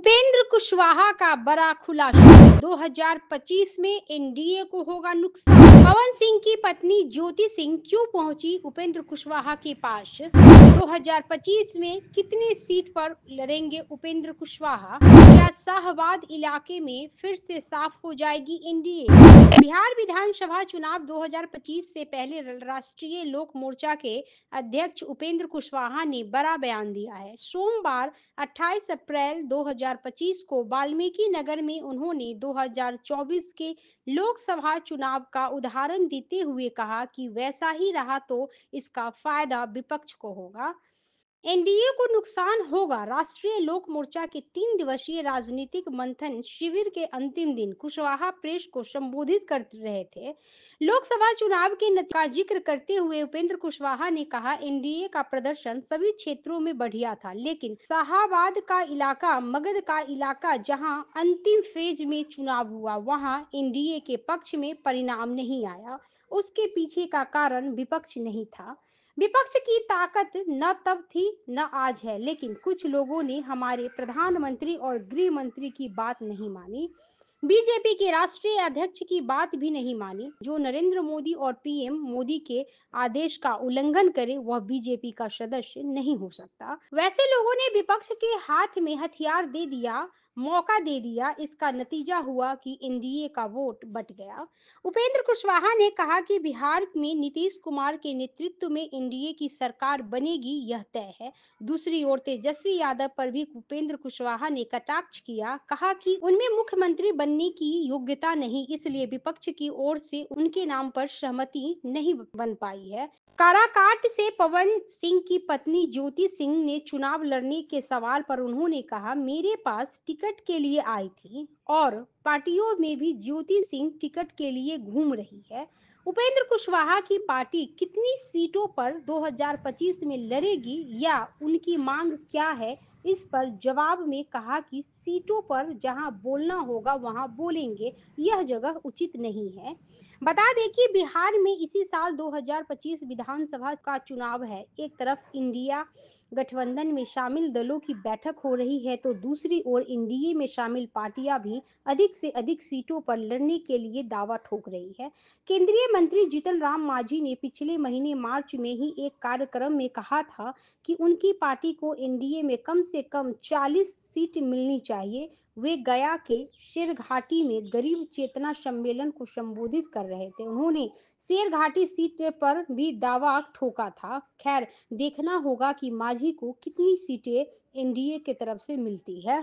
उपेंद्र कुशवाहा का बड़ा खुलासा 2025 में एनडीए को होगा नुकसान। पवन सिंह की पत्नी ज्योति सिंह क्यों पहुंची उपेंद्र कुशवाहा के पास? 2025 में कितनी सीट पर लड़ेंगे उपेंद्र कुशवाहा? क्या शाहबाद इलाके में फिर से साफ हो जाएगी एनडीए? बिहार विधानसभा चुनाव 2025 से पहले राष्ट्रीय लोक मोर्चा के अध्यक्ष उपेंद्र कुशवाहा ने बड़ा बयान दिया है। सोमवार 28 अप्रैल 2025 को वाल्मीकि नगर में उन्होंने 2024 के लोकसभा चुनाव का उदाहरण देते हुए कहा कि वैसा ही रहा तो इसका फायदा विपक्ष को होगा। एनडीए को नुकसान होगा। राष्ट्रीय लोक मोर्चा के 3 दिवसीय राजनीतिक मंथन शिविर के अंतिम दिन कुशवाहा प्रेस को संबोधित कर रहे थे। लोकसभा चुनाव के नतीजे का जिक्र करते हुए उपेंद्र कुशवाहा ने कहा, एनडीए का प्रदर्शन सभी क्षेत्रों में बढ़िया था, लेकिन शाहाबाद का इलाका, मगध का इलाका, जहां अंतिम फेज में चुनाव हुआ, वहां एनडीए के पक्ष में परिणाम नहीं आया। उसके पीछे का कारण विपक्ष नहीं था। विपक्ष की ताकत न तब थी न आज है, लेकिन कुछ लोगों ने हमारे प्रधानमंत्री और गृह मंत्री की बात नहीं मानी, बीजेपी के राष्ट्रीय अध्यक्ष की बात भी नहीं मानी। जो नरेंद्र मोदी और पीएम मोदी के आदेश का उल्लंघन करे वह बीजेपी का सदस्य नहीं हो सकता। वैसे लोगों ने विपक्ष के हाथ में हथियार दे दिया, मौका दे दिया। इसका नतीजा हुआ कि एनडीए का वोट बट गया। उपेंद्र कुशवाहा ने कहा कि बिहार में नीतीश कुमार के नेतृत्व में एनडीए की सरकार बनेगी, यह तय है। दूसरी ओर तेजस्वी यादव पर भी उपेंद्र कुशवाहा ने कटाक्ष किया, कहा कि उनमें मुख्यमंत्री बनने की योग्यता नहीं, इसलिए विपक्ष की ओर से उनके नाम पर सहमति नहीं बन पाई है। काराकाट से पवन सिंह की पत्नी ज्योति सिंह ने चुनाव लड़ने के सवाल पर उन्होंने कहा, मेरे पास टिकट के लिए आई थी और पार्टियों में भी ज्योति सिंह टिकट के लिए घूम रही है। उपेंद्र कुशवाहा की पार्टी कितनी सीटों पर 2025 में लड़ेगी या उनकी मांग क्या है, इस पर जवाब में कहा कि सीटों पर जहां बोलना होगा वहां बोलेंगे, यह जगह उचित नहीं है। बता दें कि बिहार में इसी साल 2025 विधानसभा का चुनाव है। एक तरफ इंडिया गठबंधन में शामिल दलों की बैठक हो रही है, तो दूसरी ओर एनडीए में शामिल पार्टियां भी अधिक से अधिक सीटों पर लड़ने के लिए दावा ठोक रही है। केंद्रीय मंत्री जीतन राम मांझी ने पिछले महीने मार्च में ही एक कार्यक्रम में कहा था कि उनकी पार्टी को एनडीए में कम से कम 40 सीट मिलनी चाहिए। वे गया के शेरघाटी में गरीब चेतना सम्मेलन को संबोधित कर रहे थे। उन्होंने शेरघाटी सीट पर भी दावा ठोका था। खैर, देखना होगा कि मांझी को कितनी सीटें एनडीए की तरफ से मिलती है।